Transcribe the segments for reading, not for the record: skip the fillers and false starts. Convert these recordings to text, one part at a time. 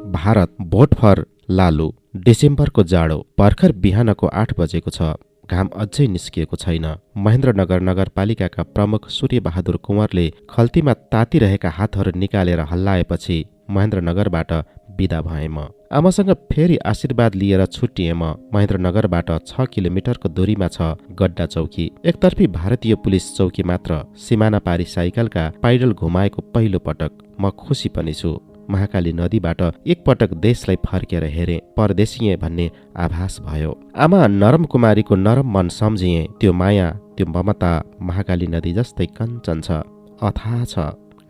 Bharat vote for लालु। डिसेम्बरको जाडो भर्खर बिहानको 8 बजेको छ। घाम अझै निस्किएको छैन। महेन्द्रनगर नगरपालिकाका प्रमुख सूर्यबहादुर कुँवरले खल्तीमा तातिरहेका हातहरू निकालेर हल्लाएपछि महेन्द्रनगरबाट बिदा भएँ म। आमासँग फेरि आशीर्वाद लिएर छुट्टिएँ म। महेन्द्रनगरबाट 6 किलोमिटरको दूरीमा छ गड्डा चौकी। एकतर्फी भारतीय पुलिस चौकी मात्र। सिमाना पारी साइकलका पाइडल घुमाएको पहिलो पटक। म खुसी पनि छु। महाकाली नदीबाट एकपटक देशलाई फर्केर हेरेँ। परदेशिएँ भन्ने आभास भयो। आमा नरम कुमारीको नरम मन सम्झिएँ। त्यो माया, त्यो ममता महाकाली नदी जस्तै कञ्चन छ, अथाह छ,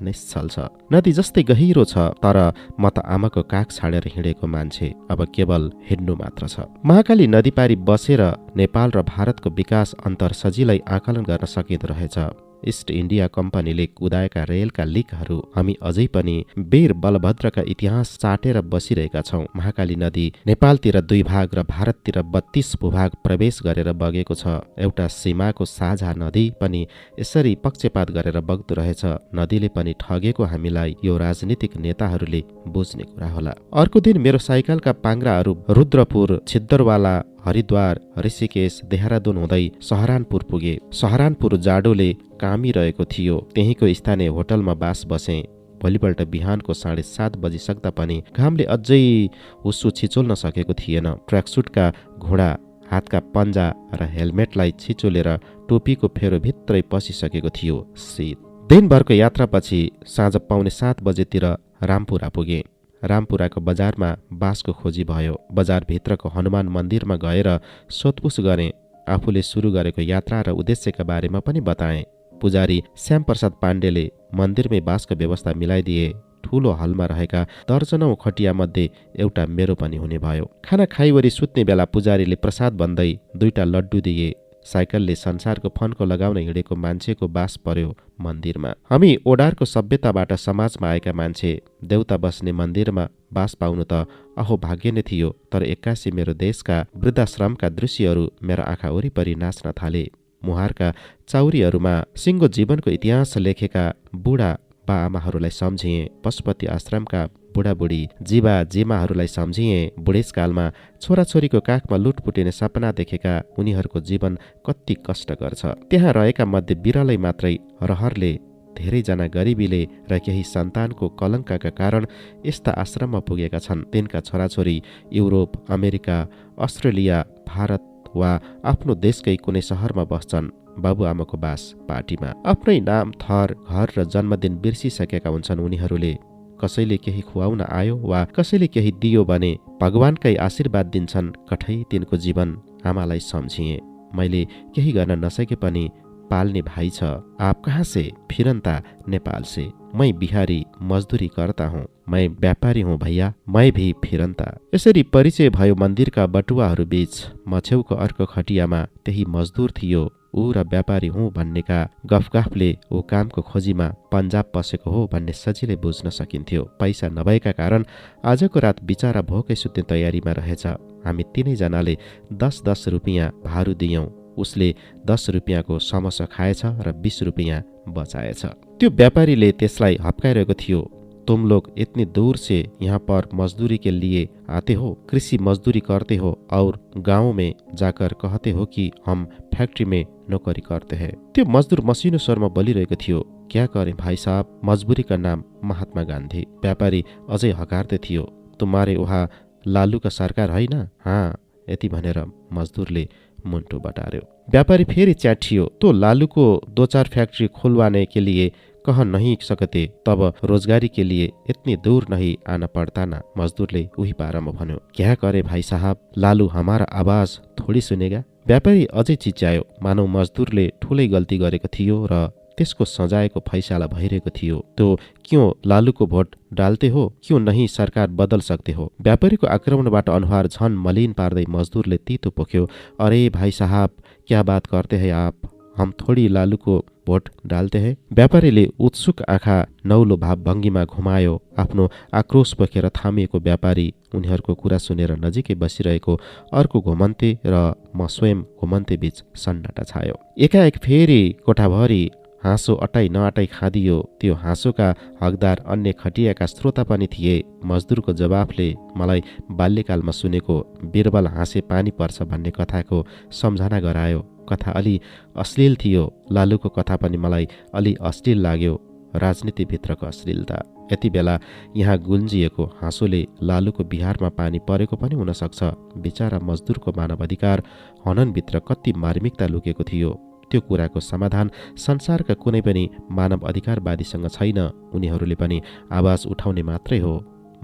निश्चल छ। नदी जस्तै गहिरो छ। तर म त आमाको काख छाडेर हिँडेको मान्छे। अब केवल हिँड्नु मात्र छ। महाकाली नदी पारी बसेर नेपाल र भारतको विकास अन्तर सजिलै आकलन गर्न सकिँदो रहेछ। इस्ट इन्डिया कम्पनीले कुदाएका रेलका लिकहरू हामी अझै पनि वीर बलभद्रका इतिहास चाटेर बसिरहेका छौँ। महाकाली नदी नेपालतिर 2 भाग र भारततिर 32 भूभाग प्रवेश गरेर बगेको छ। एउटा सीमाको साझा नदी पनि यसरी पक्षपात गरेर बग्दो रहेछ। नदीले पनि ठगेको हामीलाई यो राजनीतिक नेताहरूले बुझ्ने कुरा होला। अर्को दिन मेरो साइकलका पाङ्राहरू रुद्रपुर, छिद्दरवाला, हरिद्वार, ऋषिकेश, देहरादून हुँदै सहारनपुर पुगे। सहारनपुर जाडोले कामिरहेको थियो। त्यहीँको स्थानीय होटलमा बास बसेँ। भोलिपल्ट बिहानको 7:30 बजिसक्दा पनि घामले अझै हुस्सु छिचोल्न सकेको थिएन। ट्र्याकसुटका घुँडा, हातका पन्जा र हेलमेटलाई छिचोलेर टोपीको फेरो भित्रै पसिसकेको थियो शीत। दिनभरको यात्रापछि साँझ 6:45 बजेतिर रामपुरा पुगे। रामपुराको बजारमा बासको खोजी भयो। बजारभित्रको हनुमान मन्दिरमा गएर सोधपुछ गरेँ। आफूले सुरु गरेको यात्रा र उद्देश्यका बारेमा पनि बताएँ। पुजारी श्यामप्रसाद पाण्डेले मन्दिरमै बासको व्यवस्था मिलाइदिए। ठूलो हलमा रहेका दर्जनौं खटियामध्ये एउटा मेरो पनि हुने भयो। खाना खाइवरी सुत्ने बेला पुजारीले प्रसाद भन्दै 2टा लड्डु दिए। साइकलले संसारको फन्को लगाउन हिँडेको मान्छेको बास पर्यो मन्दिरमा। हामी ओडारको सभ्यताबाट समाजमा आएका मान्छे। देउता बस्ने मन्दिरमा बास पाउनु त अहो भाग्य नै थियो। तर एक्कासी मेरो देशका वृद्धाश्रमका दृश्यहरू मेरो आँखा वरिपरि नाच्न थाले। मुहारका चाउरीहरूमा सिङ्गो जीवनको इतिहास लेखेका बुढा बा आमाहरूलाई सम्झिएँ। पशुपति आश्रमका बुढाबुढी जीवा जेमाहरूलाई सम्झिएँ। बुढेसकालमा छोराछोरीको काखमा लुटपुटिने सपना देखेका उनीहरूको जीवन कति कष्टकर छ। त्यहाँ रहेका मध्ये बिरलै मात्रै रहरले, धेरैजना गरिबीले र केही सन्तानको कलङ्कका कारण यस्ता आश्रममा पुगेका छन्। तिनका छोराछोरी युरोप, अमेरिका, अस्ट्रेलिया, भारत वा आफ्नो देशकै कुनै सहरमा बस्छन्। बाबुआमाको बास पार्टीमा। आफ्नै नाम, थर, घर र जन्मदिन बिर्सिसकेका हुन्छन् उनीहरूले। कसैले केही खुवाउन आयो वा कसैले केही दियो भने भगवानकै आशीर्वाद दिन्छन्। कठै तिनको जीवन। आमालाई सम्झिएँ। मैले केही गर्न नसके पनि पाल्ने भाइ छ। आप कहाँ से? फिरन्ता नेपाल से। मैं बिहारी मजदूरी करता हूँ। मैं व्यापारी हूँ भैया, मैं भी फिरन्ता। यसरी परिचय भयो मन्दिरका बटुवाहरू बीच। म छेउको अर्को खटियामा त्यही मजदुर थियो। ऊ र व्यापारी हुँ भन्नेका गफगाफले ऊ कामको खोजीमा पन्जाब पसेको हो भन्ने सजिलै बुझ्न सकिन्थ्यो। पैसा नभएका कारण आजको रात बिचारा भोकै सुत्ने तयारीमा रहेछ। हामी तीनैजनाले 10-10 रुपियाँ भारू दियौँ। उसले 10 रुपियाँको समोसा खाएछ र 20 रुपियाँ बचाएछ। त्यो व्यापारीले त्यसलाई हप्काइरहेको थियो। तुम लोग इतनी दूर से यहाँ पर मजदूरी के लिए आते हो, कृषि मजदूरी करते हो और गाँव में जाकर कहते हो कि हम फैक्ट्री में नौकरी करते हैं। त्यो मजदूर मसिनो स्वरमा बोलिरहेको थियो। क्या करें भाई साहब, मजबूरी का नाम महात्मा गांधी। व्यापारी अझै हकार्दै थियो। तुम्हारे वहाँ लालू का सरकार है ना? हाँ, यति भनेर मजदूरले मुन्टो बटार्यो। व्यापारी फेरि च्याठियो। तो लालू को 2-4 फैक्ट्री खुलवाने के लिए कह नहीं सकते, तब रोजगारी के लिए इतनी दूर नहीं आना पड़ता ना। मजदूरले उही पारामा भन्यो। क्या करे भाई साहब, लालू हमारा आवाज थोड़ी सुनेगा। व्यापारी अझै चिच्यायो। मानव मजदूरले ठुलै गल्ती गरेको थियो र त्यसको सजायको फैसला भइरहेको थियो। तो क्यों लालू को भोट डालते हो? क्यों नहीं सरकार बदल सकते हो? व्यापारीको आक्रमणबाट अनुहार झन मलिन पार्दै मजदूरले तितो पोख्यो। अरे भाई साहब, क्या बात करते हैं आप? हम थोड़ी लालू को भोट डालते हैं। व्यापारीले उत्सुक आँखा नौलो भाव भङ्गीमा घुमायो। आफ्नो आक्रोश बोकेर थामिएको व्यापारी उनीहरूको कुरा सुनेर नजिकै बसिरहेको अर्को घुमन्ते र म स्वयं घुमन्ते बीच सन्नाटा छायो। एकाएक फेरि कोठाभरि हाँसो अटाइ नअटाइ खादियो। त्यो हाँसोका हकदार अन्य खटियाका श्रोता पनि थिए। मजदुरको जवाफले मलाई बाल्यकालमा सुनेको बिरबल हाँसे पानी पर्छ भन्ने कथाको सम्झना गरायो। कथा अलि अश्लील थियो। लालुको कथा पनि मलाई अलि अश्लील लाग्यो। राजनीतिभित्रको अश्लीलता। यति बेला यहाँ गुन्जिएको हाँसोले लालुको बिहारमा पानी परेको पनि हुन सक्छ। बिचारा मजदुरको मानव अधिकार हननभित्र कति मार्मिकता लुकेको थियो। त्यो कुराको समाधान संसारका कुनै पनि मानव अधिकारवादीसँग छैन। उनीहरूले पनि आवाज उठाउने मात्रै हो।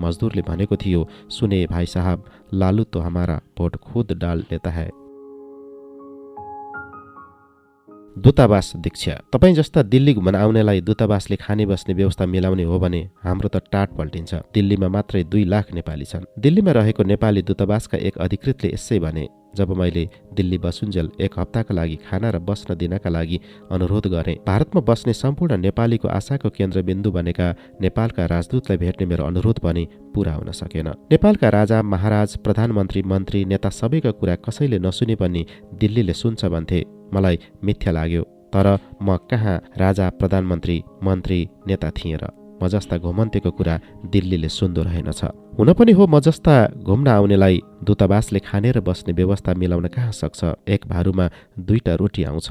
मजदुरले भनेको थियो, सुने भाइ साहब, लालू तो हमारा भोट खुद डाल लेता है। दूतावास दीक्षा। तपाईँ जस्ता दिल्ली घुम्न आउनेलाई दूतावासले खाने बस्ने व्यवस्था मिलाउने हो भने हाम्रो त टाट पल्टिन्छ। दिल्लीमा मात्रै 2 लाख नेपाली छन्। दिल्लीमा रहेको नेपाली दूतावासका एक अधिकृतले यसै भने, जब मैले दिल्ली बसुन्जेल 1 हप्ताका लागि खाना र बस्न दिनका लागि अनुरोध गरेँ। भारतमा बस्ने सम्पूर्ण नेपालीको आशाको केन्द्रबिन्दु बनेका नेपालका राजदूतलाई भेट्ने मेरो अनुरोध पनि पूरा हुन सकेन। नेपालका राजा, महाराज, प्रधानमन्त्री, मन्त्री, नेता सबैका कुरा कसैले नसुने पनि दिल्लीले सुन्छ भन्थे। मलाई मिथ्या लाग्यो। तर म कहाँ राजा, प्रधानमन्त्री, मन्त्री, नेता थिएँ र? म जस्ता घुमन्तेको कुरा दिल्लीले सुन्दो रहेनछ। हुन पनि हो, म जस्ता घुम्न आउनेलाई दूतावासले खाने र बस्ने व्यवस्था मिलाउन कहाँ सक्छ? एक भारूमा 2टा रोटी आउँछ।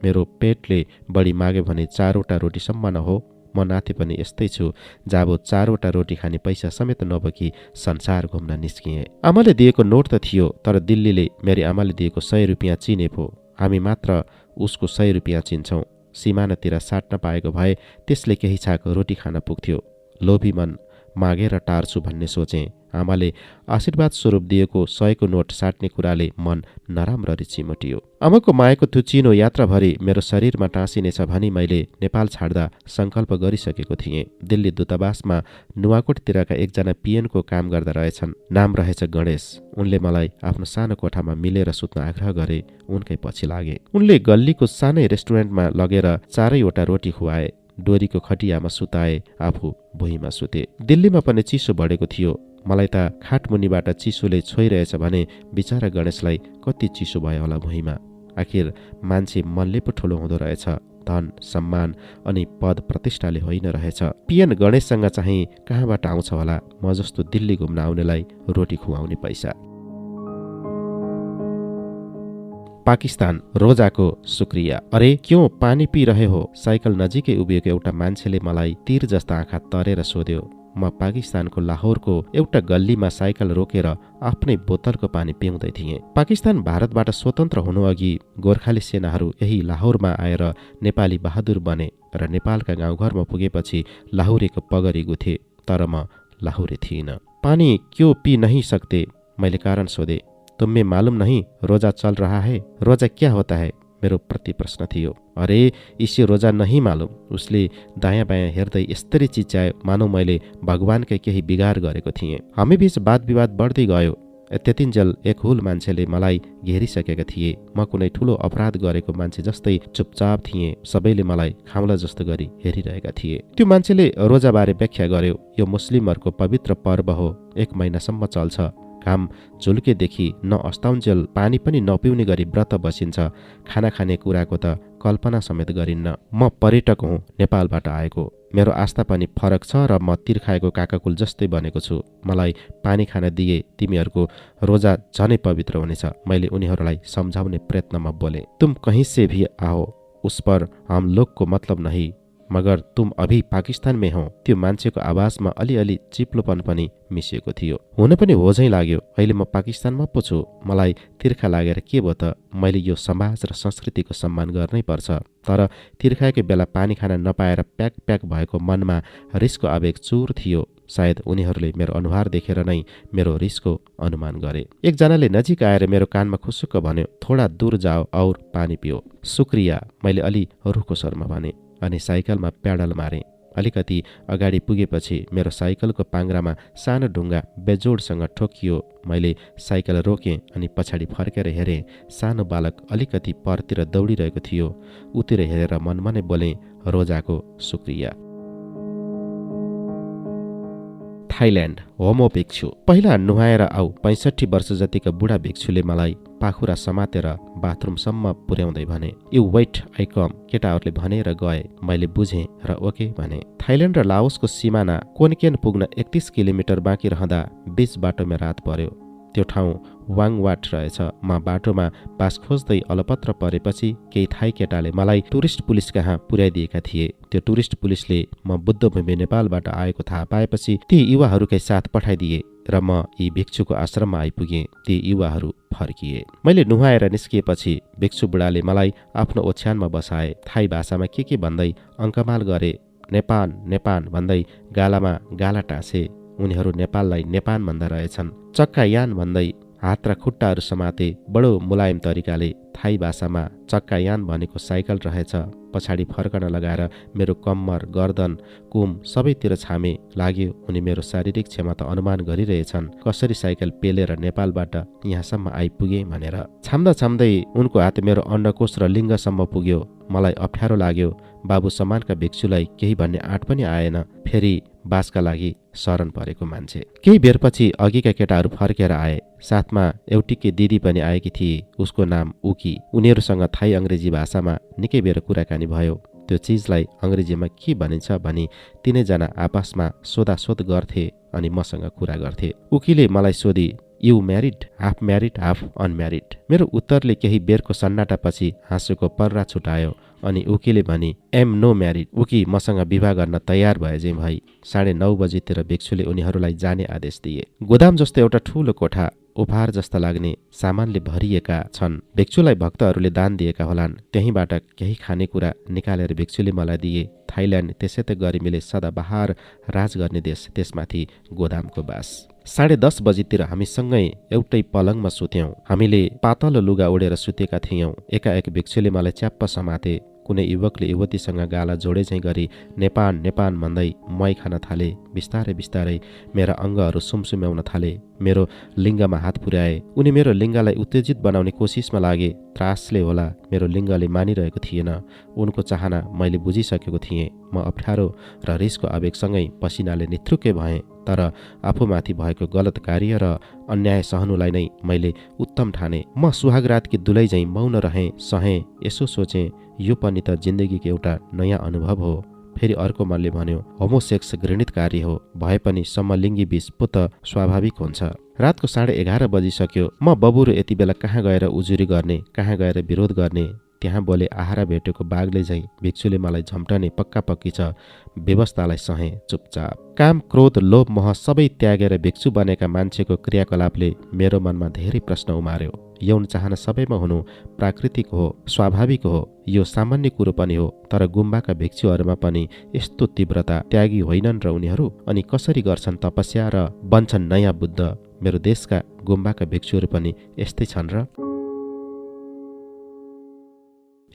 मेरो पेटले बढी माग्यो भने 4वटा रोटीसम्म न हो। म नाथे पनि यस्तै छु। जाबो 4वटा रोटी खाने पैसा समेत नबोकी संसार घुम्न निस्किएँ। आमाले दिएको नोट त थियो, तर दिल्लीले मेरी आमाले दिएको 100 रुपियाँ चिने पो। हामी मात्र उसको 100 रुपियाँ चिन्छौँ। सिमानातिर साट्न पाएको भए त्यसले केही छाक रोटी खान पुग्थ्यो। लोभी मन मागेर टार्छु भन्ने सोचेँ। आमाले आशीर्वाद स्वरूप दिएको 100को नोट साट्ने कुराले मन नराम्ररी चिमोटियो। आमाको मायाको त्यो चिनो यात्राभरि मेरो शरीरमा टाँसिनेछ भनी मैले नेपाल छाड्दा सङ्कल्प गरिसकेको थिएँ। दिल्ली दूतावासमा नुवाकोटतिरका एकजना पिएनको काम गर्दा रहेछन्। नाम रहेछ गणेश। उनले मलाई आफ्नो सानो कोठामा मिलेर सुत्न आग्रह गरे। उनकै पछि लागे। उनले गल्लीको सानै रेस्टुरेन्टमा लगेर 4वटा रोटी खुवाए। डोरीको खटियामा सुताए, आफू भुइँमा सुते। दिल्लीमा पनि चिसो बढेको थियो। मलाई त खाटमुनिबाट चिसोले छोइरहेछ भने बिचारा गणेशलाई कति चिसो भयो होला भुइँमा। आखिर मान्छे मनले पो ठुलो हुँदो रहेछ। धन, सम्मान अनि पद प्रतिष्ठाले होइन रहेछ। पिएन गणेशसँग चाहिँ कहाँबाट आउँछ होला म जस्तो दिल्ली घुम्न आउनेलाई रोटी खुवाउने पैसा? पाकिस्तान। रोजाको शुक्रिया। अरे क्यों पानी पिरहे हो? साइकल नजिकै उभिएको एउटा मान्छेले मलाई तीर जस्ता आँखा तरेर सोध्यो। म पाकिस्तानको लाहोरको एउटा गल्लीमा साइकल रोकेर आफ्नै बोतलको पानी पिउँदै थिएँ। पाकिस्तान भारतबाट स्वतन्त्र हुनु अघि गोर्खाली सेनाहरू यही लाहोरमा आएर नेपाली बहादुर बने र नेपालका गाउँघरमा पुगेपछि लाहुरेको पगरी गुथे। तर म लाहुरे थिइनँ। पानी क्यों पी नहीं सकते? मैले कारण सोधे। तुम्हें मालूम नहीं रोजा चल रहा है? रोजा क्या होता है? मेरो प्रति प्रश्न थियो। अरे इसे रोजा नहीं मालूम। उसले दायाँ बायाँ हेर्दै यस्तरी चिच्यायो मानौ मैले भगवानकै केही बिगार गरेको थिएँ। हामी बीच वाद विवाद बढ्दै गयो। त्यतिन्जेल एक हुल मान्छेले मलाई घेरिसकेका थिए। म कुनै ठुलो अपराध गरेको मान्छे जस्तै चुपचाप थिएँ। सबैले मलाई खाउला जस्तो गरी हेरिरहेका थिए। त्यो मान्छेले रोजाबारे व्याख्या गर्यो। यो मुस्लिमहरूको पवित्र पर्व हो। 1 महिनासम्म चल्छ। घाम झुल्केदेखि न अस्ताउन्जेल पानी पनि नपिउने गरी व्रत बसिन्छ। खाना खाने कुराको त कल्पना समेत गरिन्न। म पर्यटक हुँ, नेपालबाट आएको। मेरो आस्था पनि फरक छ र म तिर्खाएको काकाकुल जस्तै बनेको छु। मलाई पानी खान दिए तिमीहरूको रोजा झनै पवित्र हुनेछ। मैले उनीहरूलाई सम्झाउने प्रयत्नमा बोले। तुम कहीं से भी आओ, उस पर हम लोग को मतलब नहीं, मगर तुम अभी पाकिस्तान में हो। त्यो मान्छेको आवाजमा अलिअलि चिप्लोपन पनि मिसिएको थियो। हुन पनि हो झैँ लाग्यो। अहिले म पाकिस्तानमा पो छु। मलाई तिर्खा लागेर के भयो त? मैले यो समाज र संस्कृतिको सम्मान गर्नै पर्छ। तर तिर्खाएको बेला पानी खान नपाएर प्याक प्याक भएको मनमा रिसको आवेग चुर थियो। सायद उनीहरूले मेरो अनुहार देखेर नै मेरो रिसको अनुमान गरे। एकजनाले नजिक आएर मेरो कानमा खुसुक्क भन्यो, थोडा दूर जाओ और पानी पियो। शुक्रिया, मैले अलि रुखो स्वरमा भने अनि साइकलमा प्याडल मारे। अलिकति अगाडि पुगेपछि मेरो साइकलको पाङ्ग्रामा सानो ढुङ्गा बेजोडसँग ठोकियो। मैले साइकल रोकेँ अनि पछाडि फर्केर हेरेँ। सानो बालक अलिकति परतिर दौडिरहेको थियो। उतिर हेरेर मनमनै बोलेँ, रोजाको शुक्रिया। थाइल्यान्ड। होमो भिक्षु। पहिला नुहाएर आऊ। 65 वर्ष जतिका बुढा भिक्षुले मलाई पाखुरा समातेर बाथरुमसम्म पुर्याउँदै भने, यु वेट आई कम। केटाहरूले भनेर गए। मैले बुझेँ र ओके भने। थाइल्याण्ड र लाओसको सिमाना कोनकेन पुग्न 31 किलोमिटर बाँकी रहँदा बीच बाटोमा रात पर्यो। त्यो ठाउँ वाङवाट रहेछ। म बाटोमा बास खोज्दै अलपत्र परेपछि केही थाई केटाले मलाई टुरिस्ट पुलिस कहाँ पुर्याइदिएका थिए। त्यो टुरिस्ट पुलिसले म बुद्धभूमि नेपालबाट आएको थाहा पाएपछि ती युवाहरूकै साथ पठाइदिए र म यी भिक्षुको आश्रममा आइपुगेँ। ती युवाहरू फर्किए। मैले नुहाएर निस्किएपछि भिक्षु बुढाले मलाई आफ्नो ओछ्यानमा बसाए। थाई भाषामा के भन्दै अङ्कमाल गरे। नेपान नेपान भन्दै गालामा गाला टाँसे। उनीहरू नेपाललाई नेपान भन्दा रहेछन्। चक्का यान भन्दै हात र खुट्टाहरू समाते। बडो मुलायम तरिकाले थाई भाषामा चक्का यान भनेको साइकल रहेछ। पछाडि फर्कन लगाएर मेरो कम्मर, गर्दन, कुम सबैतिर छामे। लाग्यो उनी मेरो शारीरिक क्षमता अनुमान गरिरहेछन्, कसरी साइकल पेलेर नेपालबाट यहाँसम्म आइपुगे भनेर। छाम्दा छाम्दै उनको हात मेरो अन्डकोश र लिङ्गसम्म पुग्यो। मलाई अप्ठ्यारो लाग्यो। बाबु समानका भिक्षुलाई केही भन्ने आँट पनि आएन। फेरि बासका लागि शरण परेको मान्छे। केही बेरपछि अघिका केटाहरू फर्केर आए। साथमा एउटीकी दिदी पनि आएकी थिए। उसको नाम उकी। उनीहरूसँग थाई अङ्ग्रेजी भाषामा निकै बेर कुराकानी भयो। त्यो चिजलाई अङ्ग्रेजीमा के भनिन्छ भनी तिनैजना आपसमा सोधासोध गर्थे अनि मसँग कुरा गर्थे। उकीले मलाई सोधी, you married, half married, half unmarried. मेरो उत्तरले केही बेरको सन्नाटापछि हाँसोको पर्रा छुटायो अनि उकीले भनी, एम नो म्यारिड। उकी मसँग विवाह गर्न तयार भए चाहिँ भई। 9:30 बजीतिर भिक्षुले उनीहरूलाई जाने आदेश दिए। गोदाम जस्तो एउटा ठूलो कोठा, उपहार जस्ता लाग्ने सामानले भरिएका छन्। भिक्षुलाई भक्तहरूले दान दिएका होलान्। त्यहीँबाट केही खानेकुरा निकालेर भिक्षुले मलाई दिए। थाइल्याण्ड त्यसै त गरिमीले सदाबहार राज गर्ने देश, त्यसमाथि गोदामको बास। 10:30 बजीतिर हामीसँगै एउटै पलङमा सुत्यौं। हामीले पातलो लुगा ओढेर सुतेका थियौं। एकाएक भिक्षुले मलाई च्याप्प समाते। कुनै युवकले युवतीसँग गाला जोडे चाहिँ गरी नेपान नेपान भन्दै मही खान थाले। बिस्तारै बिस्तारै मेरा अङ्गहरू सुमसुम्याउन थाले। मेरो लिङ्गमा हात पुर्याए। उनी मेरो लिङ्गलाई उत्तेजित बनाउने कोसिसमा लागे। त्रासले होला मेरो लिङ्गले मानिरहेको थिएन। उनको चाहना मैले बुझिसकेको थिएँ। म अप्ठ्यारो र रिसको आवेगसँगै पसिनाले निथ्रुक्कै भएँ। तर आफूमाथि भएको गलत कार्य र अन्याय सहनुलाई नै मैले उत्तम ठाने। म सुहागरातकी दुलै झैँ मौन रहेँ, सहेँ। यसो सोचेँ, यो पनि त जिन्दगीको एउटा नयाँ अनुभव हो। फेरि अर्को मनले भन्यो, होमोसेक्स घृणित कार्य हो, भए पनि समलिङ्गी बीच पो त स्वाभाविक हुन्छ। रातको 11:30 बजिसक्यो। म बबुरो यति बेला कहाँ गएर उजुरी गर्ने, कहाँ गएर विरोध गर्ने। त्यहाँ बोले आहारा भेटेको बाघले झैँ भिक्षुले मलाई झम्टने पक्का पक्की छ। व्यवस्थालाई सहे चुपचाप। काम, क्रोध, लोभ, मोह सबै त्यागेर भिक्षु बनेका मान्छेको क्रियाकलापले मेरो मनमा धेरै प्रश्न उमार्यो। यौन चाहना सबैमा हुनु प्राकृतिक हो, स्वाभाविक हो, यो सामान्य कुरो पनि हो। तर गुम्बाका भिक्षुहरूमा पनि यस्तो तीव्रता त्यागी होइनन् र उनीहरू अनि कसरी गर्छन् तपस्या र बन्छन् नयाँ बुद्ध। मेरो देशका गुम्बाका भिक्षुहरू पनि यस्तै छन् र।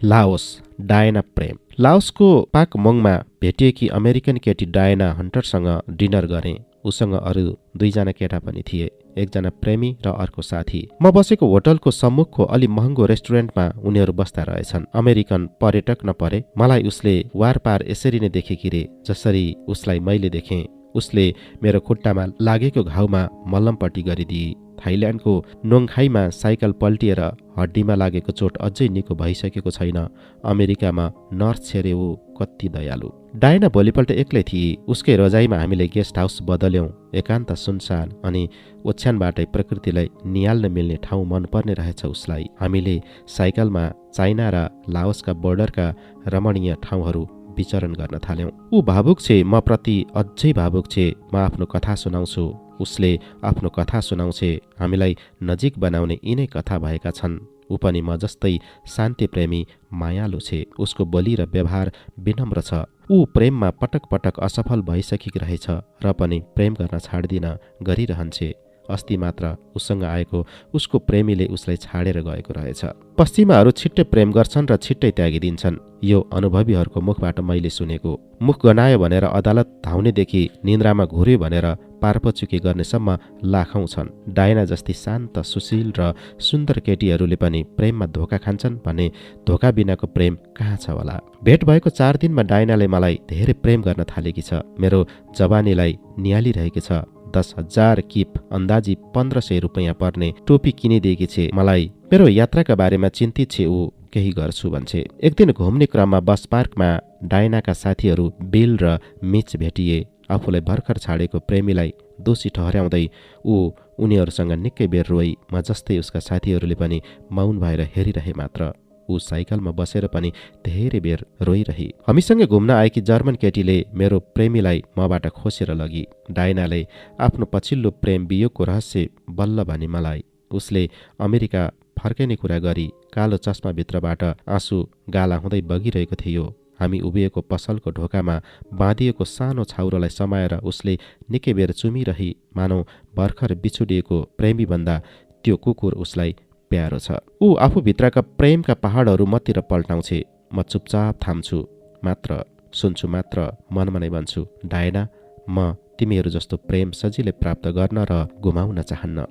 लाओस, डायना प्रेम। लाओसको पाकमोङमा भेटिएकी अमेरिकन केटी डायना हन्टरसँग डिनर गरेँ। उसँग अरू 2जना केटा पनि थिए, एकजना प्रेमी र अर्को साथी। म बसेको होटलको सम्मुखको अलि महँगो रेस्टुरेन्टमा उनीहरू बस्दा रहेछन्। अमेरिकन पर्यटक नपरे मलाई उसले वारपार यसरी नै देखेकी रे जसरी उसलाई मैले देखेँ। उसले मेरो खुट्टामा लागेको घाउमा मल्लमपट्टि गरिदिए। थाइल्याण्डको नोङखाईमा साइकल पल्टिएर हड्डीमा लागेको चोट अझै निको भइसकेको छैन। अमेरिकामा नर्स छेरे ऊ कति दयालु। डायना भोलिपल्ट एक्लै थिए। उसकै रजाइमा हामीले गेस्ट हाउस बदल्यौं। एकान्त सुनसान अनि ओछ्यानबाटै प्रकृतिलाई निहाल्न मिल्ने ठाउँ मनपर्ने रहेछ उसलाई। हामीले साइकलमा चाइना र लाओसका बोर्डरका रमणीय ठाउँहरू विचरण गर्न थाल्यौं। ऊ भावुक छे, म प्रति अझै भावुक छे। म आफ्नो कथा सुनाउँछु, उसले आफ्नो कथा सुनाउँछे। हामीलाई नजिक बनाउने यिनै कथा भएका छन्। ऊ पनि म जस्तै शान्ति प्रेमी, मायालु छे। उसको बोली र व्यवहार विनम्र छ। ऊ प्रेममा पटक पटक असफल भइसकेकी रहेछ र पनि प्रेम गर्न छाड्दिन गरिरहन्छे। अस्ति मात्र उसँग आएको उसको प्रेमीले उसलाई छाडेर गएको रहेछ। पश्चिमाहरू छिट्टै प्रेम गर्छन् र छिट्टै त्यागिदिन्छन्। यो अनुभवीहरूको मुखबाट मैले सुनेको। मुख गनायो भनेर अदालत धाउनेदेखि निन्द्रामा घुर्यो भनेर पारपचुकी गर्नेसम्म लाखौं छन्। डायना जस्ती शान्त, सुशील र सुन्दर केटीहरूले पनि प्रेममा धोका खान्छन् भने धोका बिनाको प्रेम कहाँ छ होला। भेट भएको 4 दिनमा डायनाले मलाई धेरै प्रेम गर्न थालेकी छ। मेरो जवानीलाई निहालिरहेकी छ। 10,000 किप अन्दाजी 1,500 रुपियाँ पर्ने टोपी किनिदिएकी छे मलाई। मेरो यात्राका बारेमा चिन्तित छे ऊ, केही गर्छु भन्छे। एक दिन घुम्ने क्रममा बस पार्कमा डायनाका साथीहरू बिल र मिच भेटिए। आफूलाई भर्खर छाडेको प्रेमीलाई दोषी ठहर्याउँदै ऊ उनीहरूसँग निकै बेर रोई। म जस्तै उसका साथीहरूले पनि मौन भएर हेरिरहे मात्र। ऊ साइकलमा बसेर पनि धेरै बेर रोइरही। हामीसँगै घुम्न आएकी जर्मन केटीले मेरो प्रेमीलाई मबाट खोसेर लगी। डायनाले आफ्नो पछिल्लो प्रेम वियोगको रहस्य बल्ल भनी मलाई। उसले अमेरिका फर्किने कुरा गरी कालो चस्माभित्रबाट आँसु गाला हुँदै बगिरहेको थियो। हामी उभिएको पसलको ढोकामा बाँधिएको सानो छाउरोलाई समाएर उसले निकै बेर चुमिरही, मानौ भर्खर बिछुडिएको प्रेमीभन्दा त्यो कुकुर उसलाई प्यारो छ। ऊ आफूभित्रका प्रेमका पहाडहरू मतिर पल्टाउँछे। म चुपचाप थाम्छु मात्र, सुन्छु मात्र, मनमा नै भन्छु, डायना, म तिमीहरू जस्तो प्रेम सजिलै प्राप्त गर्न र गुमाउन चाहन्न।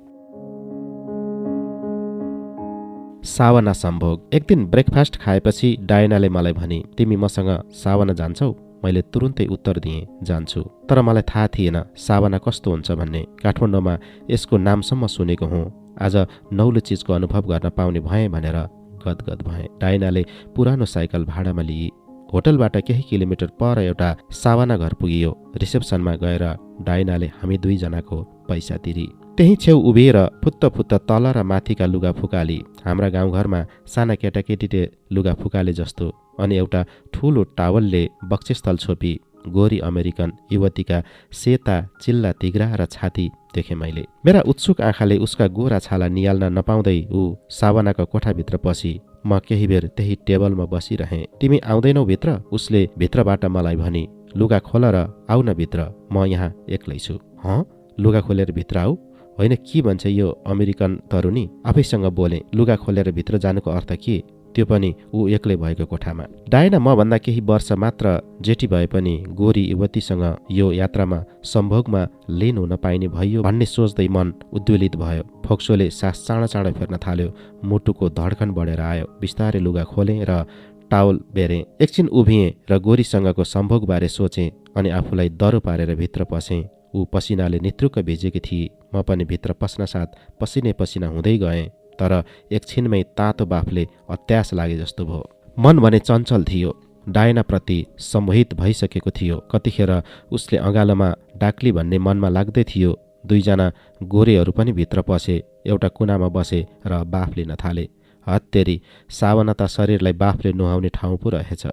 सावना सम्भोग। एक दिन ब्रेकफास्ट खाएपछि डायनाले मलाई भनी, तिमी मसँग सावना जान्छौ? मैले तुरुन्तै उत्तर दिएँ, जान्छु। तर मलाई थाहा थिएन सावना कस्तो हुन्छ भन्ने। काठमाडौँमा यसको नामसम्म सुनेको हुँ। आज नौलो चिजको अनुभव गर्न पाउने भएँ भनेर गदगद भएँ। डायनाले पुरानो साइकल भाडामा लिई। होटलबाट केही किलोमिटर पर एउटा सावना घर पुगियो। रिसेप्सनमा गएर डायनाले हामी दुईजनाको पैसा तिरी। त्यही छेउ उभिएर फुत्त फुत्त तल र माथिका लुगा फुकाली। हाम्रा गाउँघरमा साना केटाकेटीले लुगा फुकाले जस्तो। अनि एउटा ठुलो टावलले बक्सेस्थल छोपी गोरी अमेरिकन युवतीका सेता चिल्ला तिग्रा र छाती देखे मैले। मेरा उत्सुक आँखाले उसका गोरा छाला निहाल्न नपाउँदै ऊ सावनाको कोठाभित्र पसी। म केही बेर त्यही टेबलमा बसिरहेँ। तिमी आउँदैनौ भित्र? उसले भित्रबाट मलाई भनी। लुगा खोल र आउ न भित्र, म यहाँ एक्लै छु। हँ, लुगा खोलेर भित्र आऊ? होइन, के भन्छ यो अमेरिकन तरुनी? आफैसँग बोले। लुगा खोलेर भित्र जानुको अर्थ के? त्यो पनि ऊ एक्लै भएको कोठामा। डायना मभन्दा केही वर्ष मात्र जेठी भए पनि गोरी युवतीसँग यो यात्रामा सम्भोगमा लिन हुन पाइने भयो भन्ने सोच्दै मन उद्वेलित भयो। फोक्सोले सास चाँडो चाँडो फेर्न थाल्यो। मुटुको धड्कन बढेर आयो। बिस्तारै लुगा खोलेँ र टावल बेरेँ। एकछिन उभिएँ र गोरीसँगको सम्भोगबारे सोचेँ अनि आफूलाई दरो पारेर भित्र पसेँ। ऊ पसिनाले नित्रुक्क भिजेकी थिए। म पनि भित्र पस्न साथ पसिनै पसिना हुँदै गएँ। तर एकछिनमै तातो बाफले अत्यास लागे जस्तो भयो। मन भने चञ्चल थियो। डायनाप्रति सम्मोहित भइसकेको थियो। कतिखेर उसले अँगालोमा डाक्ली भन्ने मनमा लाग्दै थियो। दुईजना गोरेहरू पनि भित्र पसे। एउटा कुनामा बसे र बाफ लिन थाले। हत्तेरी, सावना त शरीरलाई बाफले नुहाउने ठाउँ पो रहेछ।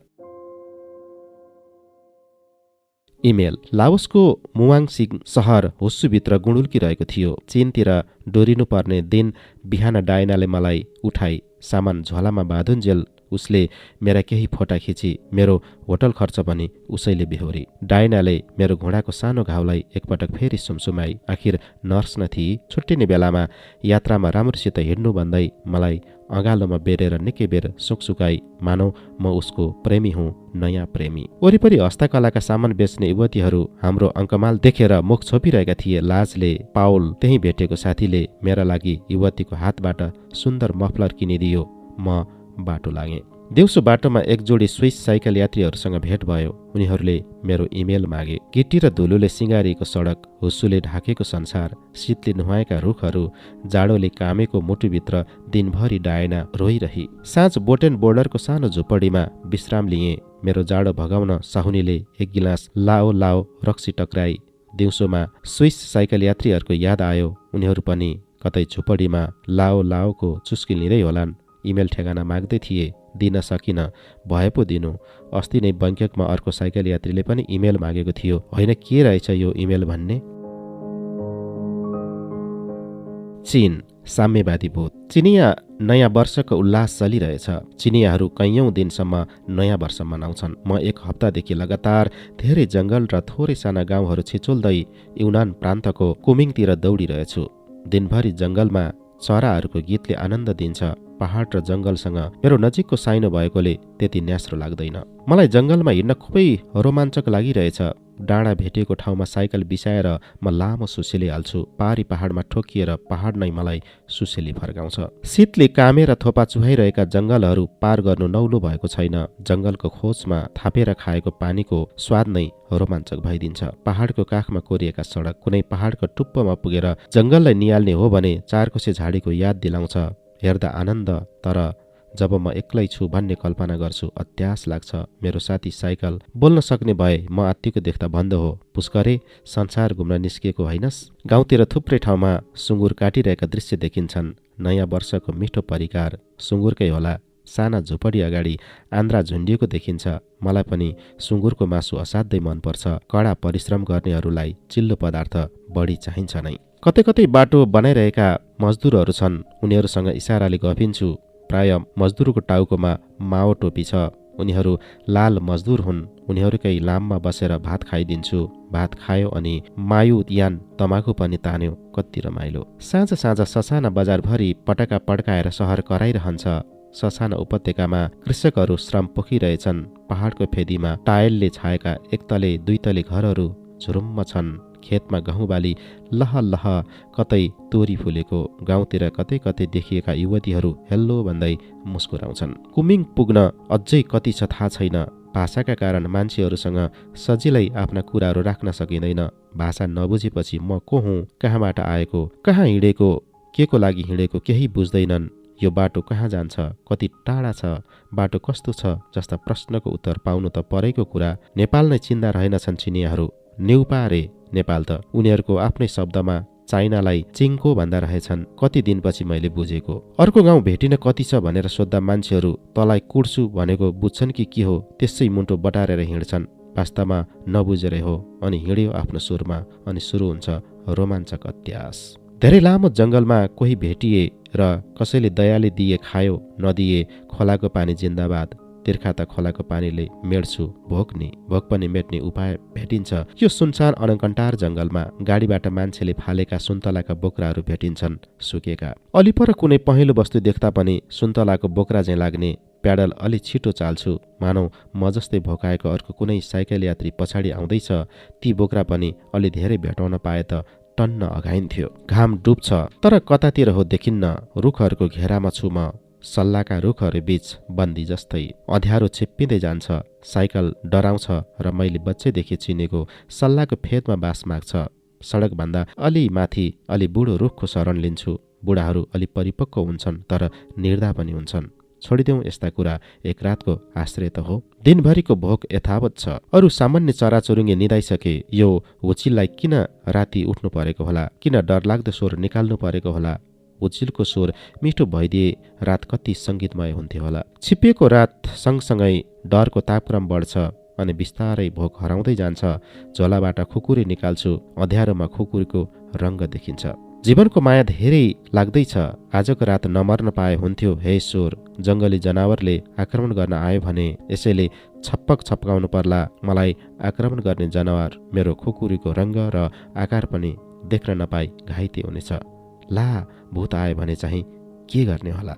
इमेल। लाओसको मुवाङसिङ सहर हुस्सुभित्र गुडुल्किरहेको थियो। चीनतिर डोरिनु पर्ने दिन बिहान डायनाले मलाई उठाई सामान झोलामा बाँधुन्जेल उसले मेरा केही फोटा खिची। मेरो होटल खर्च पनि उसैले बेहोरी। डायनाले मेरो घुँडाको सानो घाउलाई एकपटक फेरि सुमसुमाई। आखिर नर्स न थिई। छुट्टिने बेलामा यात्रामा राम्रोसित हिँड्नु भन्दै मलाई अँगालोमा बेरेर निकै बेर सुकसुकाई। मानौ म उसको प्रेमी हुँ, नयाँ प्रेमी। वरिपरि हस्तकलाका सामान बेच्ने युवतीहरू हाम्रो अङ्कमाल देखेर मुख छोपिरहेका थिए लाजले। पाउल त्यही भेटेको साथीले मेरा लागि युवतीको हातबाट सुन्दर मफलर किनिदियो। म बाटो लागेँ। दिउँसो बाटोमा एक जोडी स्विस साइकल यात्रीहरूसँग भेट भयो। उनीहरूले मेरो इमेल मागे। गिटी र धुलोले सिँगारिएको सडक, हुस्सुले ढाकेको संसार, शीतले नुहाएका रुखहरू, जाडोले कामेको मुटुभित्र दिनभरि डायना रोइरही। साँझ बोटेन बोर्डरको सानो झुपडीमा विश्राम लिएँ। मेरो जाडो भगाउन साहुनीले एक गिलास लाओ लाओ रक्सी टक्राई। दिउँसोमा स्विस साइकल यात्रीहरूको याद आयो। उनीहरू पनि कतै झुपडीमा लाओ लाओको चुस्की लिँदै होलान्। इमेल ठेगाना माग्दै थिए, दिन सकिन। भए पो दिनु। अस्ति नै बैङ्ककमा अर्को साइकल यात्रीले पनि इमेल मागेको थियो। होइन, के रहेछ यो इमेल भन्ने? चीन साम्यवादी भूत। चिनिया नयाँ वर्षको उल्लास चलिरहेछ। चिनियाहरू कैयौं दिनसम्म नयाँ वर्ष मनाउँछन्। म एक हप्तादेखि लगातार धेरै जङ्गल र थोरै साना गाउँहरू छिचोल्दै युनान प्रान्तको कुमिङतिर दौडिरहेछु। दिनभरि जङ्गलमा चराहरूको गीतले आनन्द दिन्छ। पहाड र जङ्गलसँग मेरो नजिकको साइनो भएकोले त्यति न्यास्रो लाग्दैन। मलाई जङ्गलमा हिँड्न खुबै रोमाञ्चक लागिरहेछ। डाँडा भेटिएको ठाउँमा साइकल बिसाएर म लामो सुसेली हाल्छु। पारी पहाडमा ठोकिएर पहाड नै मलाई सुसेली फर्काउँछ। शीतले कामेर थोपा चुहाइरहेका जङ्गलहरू पार गर्नु नौलो भएको छैन। जङ्गलको खोजमा थापेर खाएको पानीको स्वाद नै रोमाञ्चक भइदिन्छ। पहाडको काखमा कोरिएका सडक कुनै पहाडको टुप्पोमा पुगेर जङ्गललाई निहाल्ने हो भने चारकोसे झाडीको याद दिलाउँछ। हेर्दा आनन्द, तर जब म एक्लै छु भन्ने कल्पना गर्छु अत्यास लाग्छ। मेरो साथी साइकल बोल्न सक्ने भए म आत्तिको देख्दा भन्दो हो, पुष्करे संसार घुम्न निस्किएको हैनस्। गाउँतिर थुप्रै ठाउँमा सुँगुर काटिरहेका दृश्य देखिन्छन्। नयाँ वर्षको मिठो परिकार सुँगुरकै होला। साना झुपडी अगाडि आन्द्रा झुन्डिएको देखिन्छ। मलाई पनि सुँगुरको मासु असाध्यै मनपर्छ। कडा परिश्रम गर्नेहरूलाई चिल्लो पदार्थ बढी चाहिन्छ नै। कतै कतै बाटो बनाइरहेका मजदुरहरू छन्। उनीहरूसँग इसाराले गफिन्छु। प्राय मजदुरको टाउकोमा माओ टोपी छ। उनीहरू लाल मजदुर हुन्। उनीहरूकै लाममा बसेर भात खाइदिन्छु। भात खायो अनि मायु यान तमाखु पनि तान्यो। कति रमाइलो। साँझ साँझ ससाना बजारभरि पटका पड्काएर सहर कराइरहन्छ। ससाना उपत्यकामा कृषकहरू श्रम पोखिरहेछन्। पहाडको फेदीमा टायलले छाएका एक तले दुई तले घरहरू झुरुम्म छन्। खेतमा गहुँ बाली लह लह, कतै तोरी फुलेको। गाउँतिर कतै कतै देखिएका युवतीहरू हेल्लो भन्दै मुस्कुराउँछन्। कुमिङ पुग्न अझै कति छ थाहा छैन। भाषाका कारण मान्छेहरूसँग सजिलै आफ्ना कुराहरू राख्न सकिँदैन। भाषा नबुझेपछि म को हुँ, कहाँबाट आएको, कहाँ हिँडेको, के को लागि हिँडेको केही बुझ्दैनन्। यो बाटो कहाँ जान्छ, कति टाढा छ, बाटो कस्तो छ जस्ता प्रश्नको उत्तर पाउनु त परेको कुरा। नेपाल नै चिन्दा रहेनछन् चिनियाहरू। नेउपा रे नेपाल त उनीहरूको आफ्नै शब्दमा चाइनालाई चिङ्को भन्दा रहेछन्। कति दिनपछि मैले बुझेको। अर्को गाउँ भेटिन कति छ भनेर सोद्धा मान्छेहरू तलाई कुर्छु भनेको बुझ्छन् कि के हो, त्यसै मुन्टो बटारेर हिँड्छन्। वास्तवमा नबुझेरै हो। अनि हिँड्यो आफ्नो सुरमा, अनि सुरु हुन्छ रोमाञ्चक अत्यास। धेरै लामो जङ्गलमा कोही भेटिए र कसैले दयाले दिए खायो, नदिए खोलाको पानी जिन्दाबाद। तिर्खा त खोलाको पानीले मेट्छु, भोक पनि मेट्ने उपाय भेटिन्छ। यो सुनसान अनकन्टार जङ्गलमा गाडीबाट मान्छेले फालेका सुन्तलाका बोक्राहरू भेटिन्छन्, सुकेका। अलिपर कुनै पहेँलो वस्तु देख्दा पनि सुन्तलाको बोक्रा झैँ लाग्ने। प्याडल अलि छिटो चाल्छु, मानौ म जस्तै भोकाएको अर्को कुनै साइकल यात्री पछाडि आउँदैछ। ती बोक्रा पनि अलि धेरै भेटाउन पाए त टन्न अघाइन्थ्यो। घाम डुब्छ, तर कतातिर हो देखिन्न। रुखहरूको घेरामा छु म। सल्लाका रुखहरू बीच बन्दी जस्तै अँध्यारो छिप्पिँदै जान्छ। साइकल डराउँछ र मैले बच्चैदेखि चिनेको सल्लाको फेदमा बास माग्छ। सडकभन्दा अलि माथि अलि बुढो रुखको शरण लिन्छु। बुढाहरू अलि परिपक्व हुन्छन्, तर निर्धा पनि हुन्छन्। छोडिदेऊ यस्ता कुरा, एक रातको आश्रय त हो। दिनभरिको भोक यथावत छ। अरू सामान्य चराचुरुङ्गे निदाइसके। यो हुचिललाई किन राति उठ्नु परेको होला, किन डरलाग्दो स्वर निकाल्नु परेको होला। हुचिलको स्वर मिठो भइदिए रात कति सङ्गीतमय हुन्थ्यो होला। छिपिएको रात सँगसँगै डरको तापक्रम बढ्छ अनि बिस्तारै भोक हराउँदै जान्छ। झोलाबाट खुकुरी निकाल्छु। अँध्यारोमा खुकुरीको रङ्ग देखिन्छ। जीवनको माया धेरै लाग्दैछ। आजको रात नमर्न पाए हुन्थ्यो। हे ईश्वर, जङ्गली जनावरले आक्रमण गर्न आयो भने यसैले छप्पक छप्काउनु पर्ला। मलाई आक्रमण गर्ने जनावर मेरो खुकुरीको रङ्ग र आकार पनि देख्न नपाई घाइते हुनेछ। ला भूत आयो भने चाहिँ के गर्ने होला।